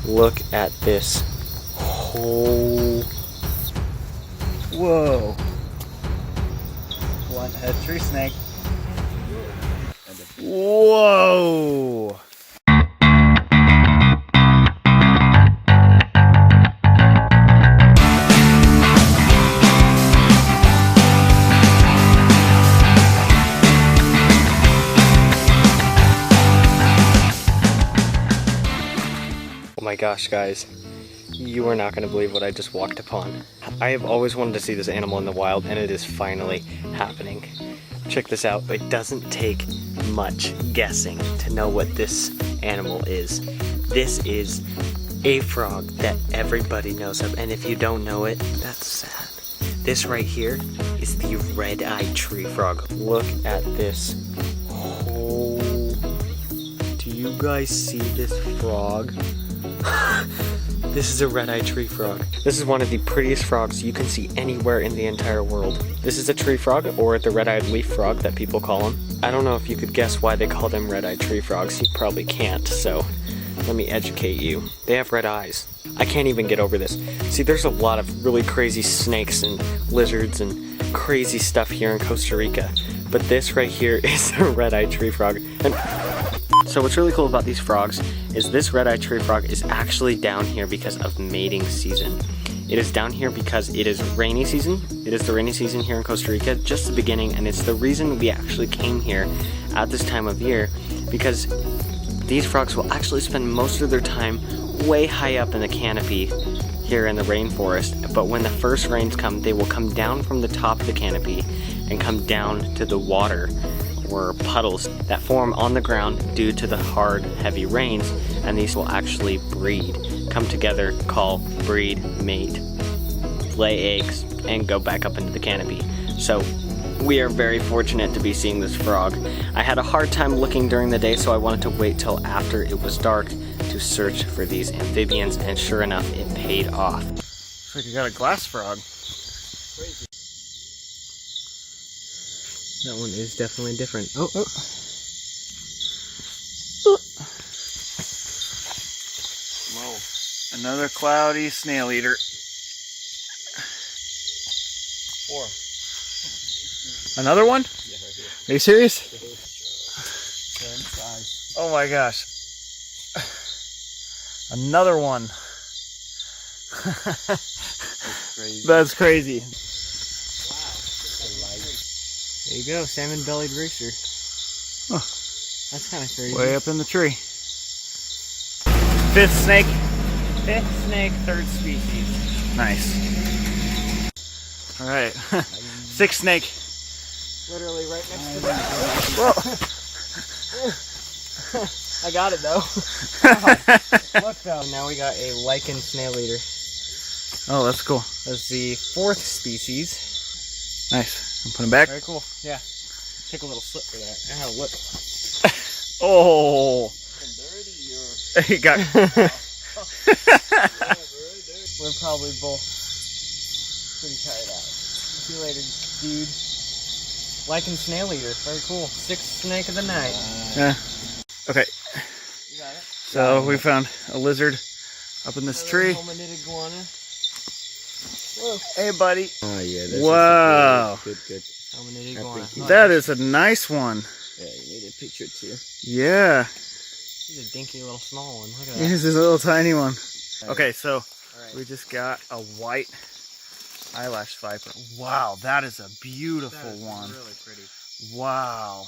Look at this. Oh. Whoa. Blunt head tree snake. Whoa. Oh my gosh, guys. You are not going to believe what I just walked upon. I have always wanted to see this animal in the wild, and it is finally happening. Check this out. It doesn't take much guessing to know what this animal is. This is a frog that everybody knows of, and if you don't know it, that's sad. This right here is the red-eyed tree frog. Look at this. Oh, do you guys see this frog? This is a red-eyed tree frog. This is one of the prettiest frogs you can see anywhere in the entire world. This is a tree frog, or the red-eyed leaf frog that people call them. I don't know if you could guess why they call them red-eyed tree frogs. You probably can't, so let me educate you. They have red eyes. I can't even get over this. See, there's a lot of really crazy snakes and lizards and crazy stuff here in Costa Rica, but this right here is a red-eyed tree frog. And so what's really cool about these frogs is this red-eyed tree frog is actually down here because of mating season. It is down here because it is rainy season. It is the rainy season here in Costa Rica, just the beginning, and it's the reason we actually came here at this time of year, because these frogs will actually spend most of their time way high up in the canopy here in the rainforest, but when the first rains come, they will come down from the top of the canopy and come down to the water or puddles that form on the ground due to the hard, heavy rains, and these will actually breed, come together, call, breed, mate, lay eggs, and go back up into the canopy. So we are very fortunate to be seeing this frog. I had a hard time looking during the day, so I wanted to wait till after it was dark to search for these amphibians, and sure enough, it paid off. Looks like you got a glass frog. Crazy. That one is definitely different. Oh, oh. Whoa. Another cloudy snail eater. 4. Another one? Yeah, right here. Are you serious? Same size. Oh my gosh. Another one. That's crazy. That's crazy. There you go, salmon-bellied racer. Huh. That's kind of crazy. Way up in the tree. 5th snake. 5th snake, 3rd species. Nice. All right. 6th snake. Literally right next to that. Whoa. I got it though. Wow. Look though, now we got a lichen snail eater. Oh, that's cool. That's the 4th species. Nice. I'm putting back. Very cool. Yeah. Take a little slip for that. Ow, look. Oh. He got. We're probably both pretty tired out. See you later, dude. Lichen snail eater. Very cool. 6th snake of the night. Yeah. Okay. You got it. So we found a lizard up in this tree. Hominid iguana. Whoa. Hey, buddy. Oh yeah. That's Wow. Good. Hominid iguana. That is a nice one. Yeah, you need a picture too. Yeah. He's a dinky little small one. Look at that. This is a little tiny one. Okay, so Alright. we just got a white eyelash viper. Wow, that is a beautiful That is one. really pretty. Wow.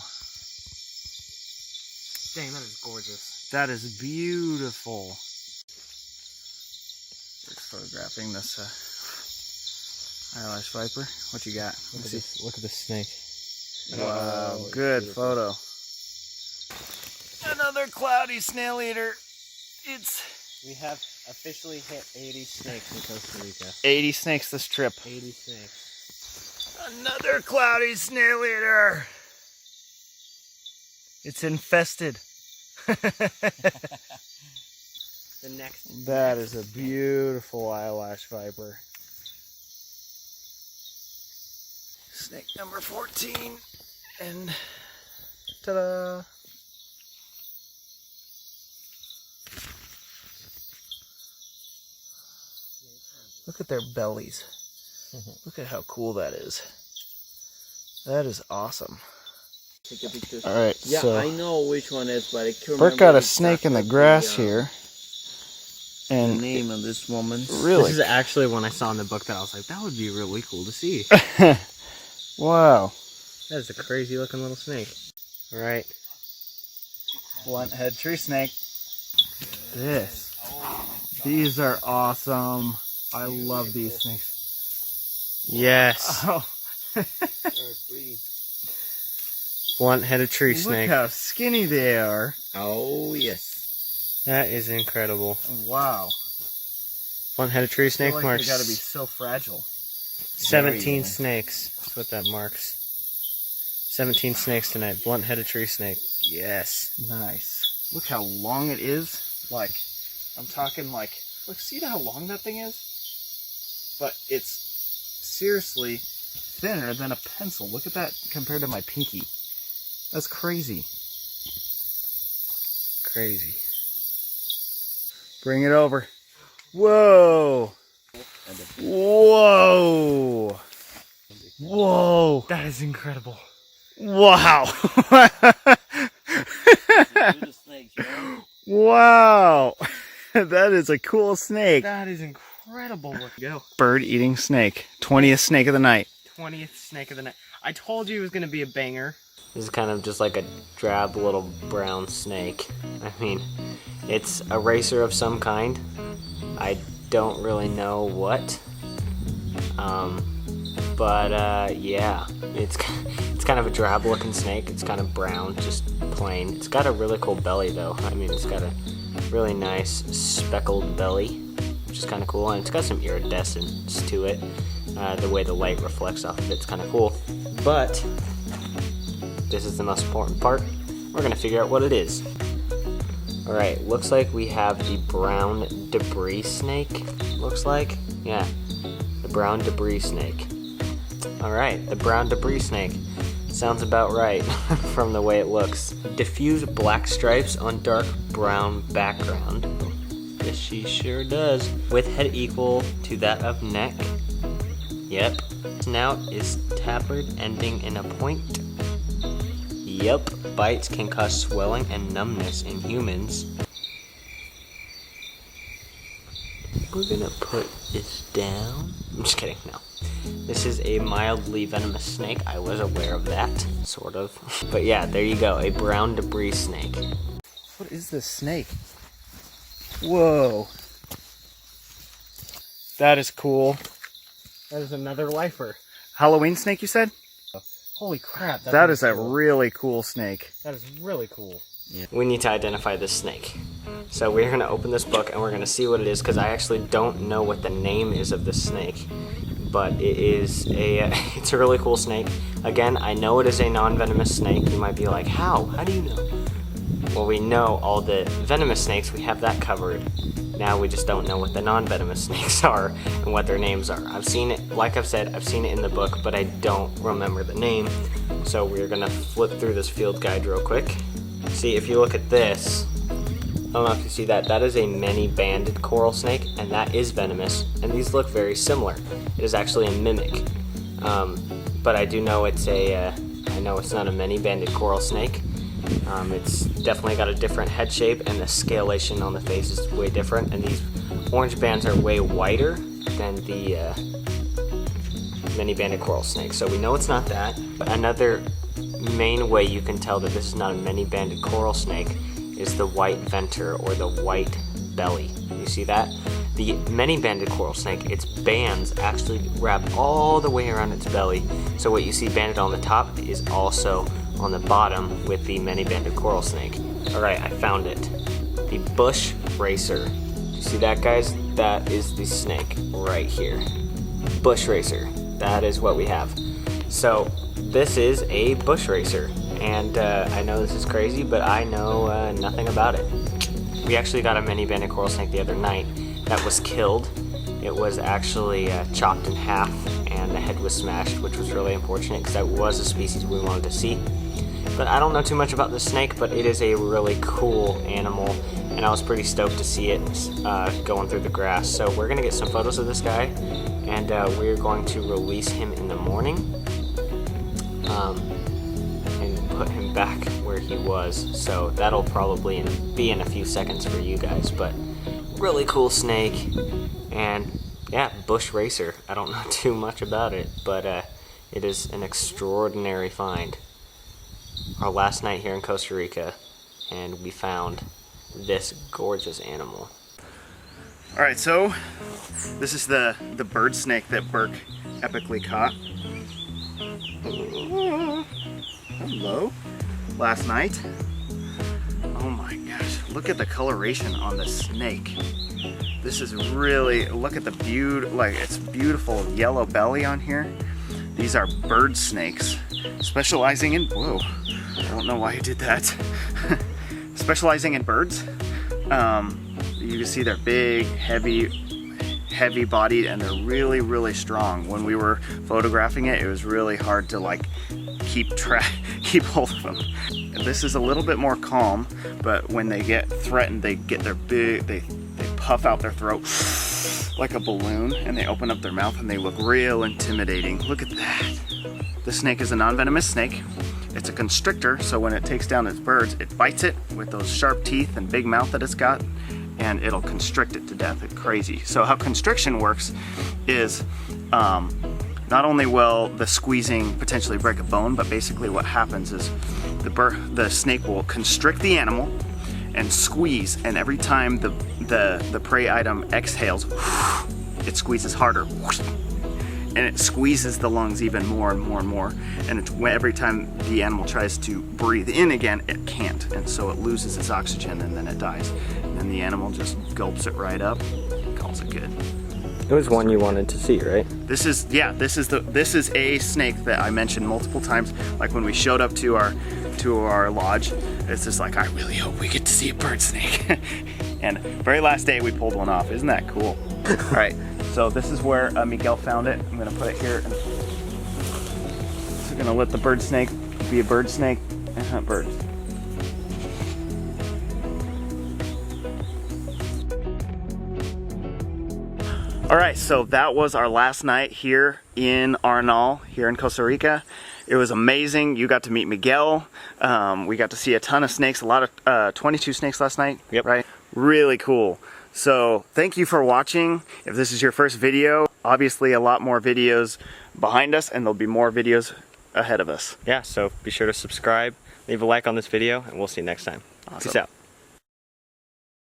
Dang, that is gorgeous. That is beautiful. Just photographing this eyelash viper. What you got? Look Let's at see. this. Look at this snake. Wow, Oh, good beautiful. photo. Another cloudy snail eater. It's We have officially hit 80 snakes in Costa Rica. 80 snakes this trip. 80 snakes. Another cloudy snail eater. It's infested. The next. That is a beautiful eyelash viper. Snake number 14. And ta-da! Look at their bellies. Look at how cool that is. That is awesome. Take a picture. All right, Yeah, so I know which one is, but I can't Berk remember got a exactly snake in the grass the here. the And name of this woman. really, This is actually one I saw in the book that I was like, that would be really cool to see. wow. That is a crazy looking little snake. All right. Blunt head tree snake. These are awesome. I love these snakes. Yes. Oh, Blunt-headed tree look snake. how skinny they are. Oh, yes. That is incredible. Wow. Blunt-headed tree I snake feel like marks they gotta be so fragile. 17 Very snakes. That's what that marks. 17 snakes tonight. Blunt-headed tree snake. Yes. Nice. Look how long it is. Like, I'm talking like, look, see how long that thing is? But it's seriously thinner than a pencil. Look at that compared to my pinky. That's crazy. Crazy. Bring it over. Whoa. Whoa. Whoa. That is incredible. Wow. Wow. That is a cool snake. That is incredible. Go. Bird eating snake. 20th snake of the night. 20th snake of the night. I told you it was going to be a banger. This is kind of just like a drab little brown snake. I mean, it's a racer of some kind. I don't really know what. Yeah, it's kind of a drab looking snake. It's kind of brown, just plain. It's got a really cool belly though. I mean, it's got a really nice speckled belly, which is kind of cool, and it's got some iridescence to it. The way the light reflects off of it's kind of cool. But this is the most important part. We're gonna figure out what it is. All right, looks like we have the brown debris snake. Looks like, yeah, the brown debris snake. All right, the brown debris snake. Sounds about right from the way it looks. Diffuse black stripes on dark brown background. Yes, she sure does. With head equal to that of neck. Yep. Snout is tapered, ending in a point. Yep. Bites can cause swelling and numbness in humans. We're gonna put this down. I'm just kidding, no. This is a mildly venomous snake. I was aware of that, sort of. But yeah, there you go, a brown debris snake. What is this snake? Whoa. That is cool. That is another lifer. Halloween snake, you said? Holy crap. That is a really cool snake. That is really cool. Yeah. We need to identify this snake. So we're going to open this book and we're going to see what it is, because I actually don't know what the name is of this snake. But it is it's a really cool snake. Again, I know it is a non-venomous snake. You might be like, how? How do you know? Well, we know all the venomous snakes. We have that covered. Now we just don't know what the non-venomous snakes are and what their names are. I've seen it, like I've said, I've seen it in the book, but I don't remember the name. So we're gonna flip through this field guide real quick. See, if you look at this, I don't know if you see that, that is a many-banded coral snake, and that is venomous, and these look very similar. It is actually a mimic, but I do know it's I know it's not a many-banded coral snake. It's definitely got a different head shape, and the scalation on the face is way different, and these orange bands are way whiter than the many-banded coral snake. So we know it's not that, but another main way you can tell that this is not a many-banded coral snake is the white venter or the white belly. You see that? The many-banded coral snake, its bands actually wrap all the way around its belly. So what you see banded on the top is also on the bottom with the many-banded coral snake. Alright, I found it. The bush racer. You see that, guys? That is the snake right here. Bush racer. That is what we have. So this is a bush racer, and I know this is crazy, but I know nothing about it. We actually got a many-banded coral snake the other night that was killed. It was actually chopped in half, and the head was smashed, which was really unfortunate because that was a species we wanted to see. But I don't know too much about this snake, but it is a really cool animal, and and I was pretty stoked to see it going through the grass. So we're gonna get some photos of this guy, and we're going to release him in the morning and put him back where he was. So that'll probably be in a few seconds for you guys, but really cool snake. And yeah, bush racer. I don't know too much about it, but it is an extraordinary find. Our last night here in Costa Rica, and we found this gorgeous animal. All right, so this is the bird snake that Berk epically caught. Hello. Last night. Oh my gosh, look at the coloration on the snake. This is really, look at the it's beautiful yellow belly on here. These are bird snakes, specializing in, whoa, I don't know why you did that. Specializing in birds. You can see they're big, heavy bodied, and they're really, really strong. When we were photographing it, it was really hard to like keep hold of them. This is a little bit more calm, but when they get threatened, they get their they puff out their throat like a balloon, and they open up their mouth, and they look real intimidating. Look at that. The snake is a non-venomous snake. It's a constrictor, so when it takes down its birds, it bites it with those sharp teeth and big mouth that it's got, and it'll constrict it to death. It's crazy. So how constriction works is not only will the squeezing potentially break a bone, but basically what happens is the snake will constrict the animal and squeeze, and every time the prey item exhales, it squeezes harder, and it squeezes the lungs even more and more and more, and every time the animal tries to breathe in again, it can't, and so it loses its oxygen, and then it dies, and then the animal just gulps it right up, calls it good. It was one you wanted to see, right? This is a snake that I mentioned multiple times. Like when we showed up to our lodge, it's just like, I really hope we get to see a bird snake. And very last day we pulled one off. Isn't that cool? All right, so this is where Miguel found it. I'm gonna put it here. So we're gonna let the bird snake be a bird snake and hunt birds. All right, so that was our last night here in Arnal, here in Costa Rica. It was amazing. You got to meet Miguel. We got to see a ton of snakes, a lot of 22 snakes last night. Yep. Right? Really cool. So thank you for watching. If this is your first video, obviously a lot more videos behind us, and there'll be more videos ahead of us. Yeah, so be sure to subscribe, leave a like on this video, and we'll see you next time. Awesome. Peace out.